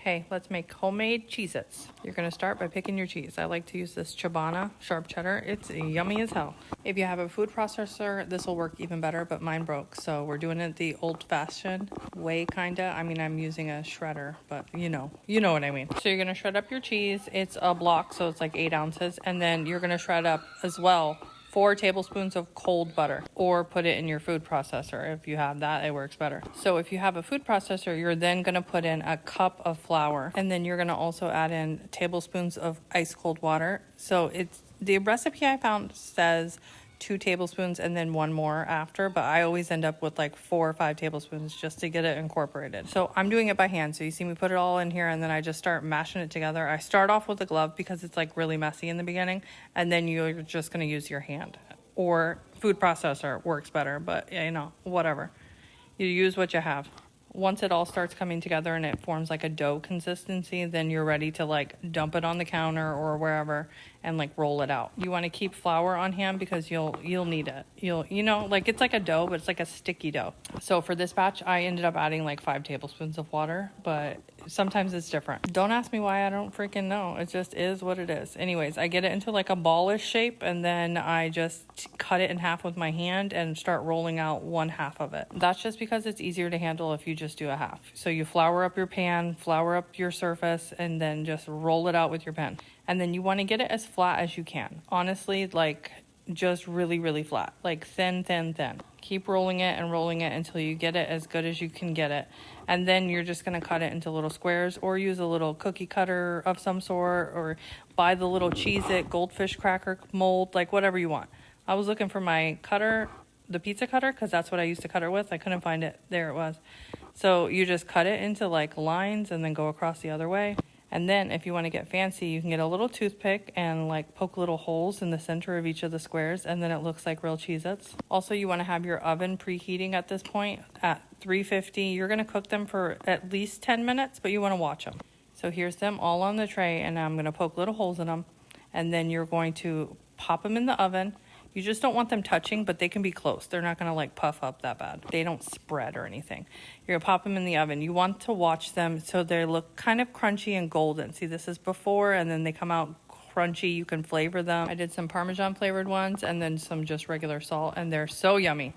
Hey, let's make homemade Cheez-Its. You're gonna start by picking your cheese. I like to use this Chobana sharp cheddar. It's yummy as hell. If you have a food processor, this will work even better, but mine broke. So we're doing it the old-fashioned way, kinda. I mean, I'm using a shredder, but you know what I mean. So you're gonna shred up your cheese. It's a block, so it's like 8 ounces. And then you're gonna shred up as well 4 tablespoons of cold butter, or put it in your food processor. If you have that, it works better. So if you have a food processor, you're then gonna put in a cup of flour, and then you're gonna also add in tablespoons of ice cold water. So it's the recipe I found says 2 tablespoons and then 1 more after, but I always end up with like 4 or 5 tablespoons just to get it incorporated. So I'm doing it by hand. So you see me put it all in here, and then I just start mashing it together. I start off with a glove because it's like really messy in the beginning, and then you're just going to use your hand, or food processor works better, but you know, whatever. You use what you have. Once it all starts coming together and it forms like a dough consistency, then you're ready to like dump it on the counter or wherever and like roll it out. You want to keep flour on hand because you'll need it. You know, like it's like a dough, but it's like a sticky dough. So for this batch, I ended up adding like 5 tablespoons of water, but sometimes it's different. Don't ask me why, I don't freaking know. It just is what it is. Anyways, I get it into like a ballish shape, and then I just cut it in half with my hand and start rolling out 1/2 of it. That's just because it's easier to handle if you just do a half. So you flour up your pan, flour up your surface, and then just roll it out with your pen. And then you want to get it as flat as you can. Honestly, like just really, really flat, like thin. Keep rolling it until you get it as good as you can get it. And then you're just going to cut it into little squares, or use a little cookie cutter of some sort, or buy the little Cheez-It goldfish cracker mold, like whatever you want. I was looking for my cutter, the pizza cutter, because that's what I used to cut it with. I couldn't find it. There it was. So you just cut it into like lines and then go across the other way. And then if you want to get fancy, you can get a little toothpick and like poke little holes in the center of each of the squares, and then it looks like real Cheez-Its. Also, you want to have your oven preheating at this point at 350. You're going to cook them for at least 10 minutes, but you want to watch them. So here's them all on the tray, and I'm going to poke little holes in them, and then you're going to pop them in the oven. You just don't want them touching, but they can be close. They're not going to like puff up that bad. They don't spread or anything. You're going to pop them in the oven. You want to watch them so they look kind of crunchy and golden. See, this is before, and then they come out crunchy. You can flavor them. I did some Parmesan flavored ones and then some just regular salt, and they're so yummy.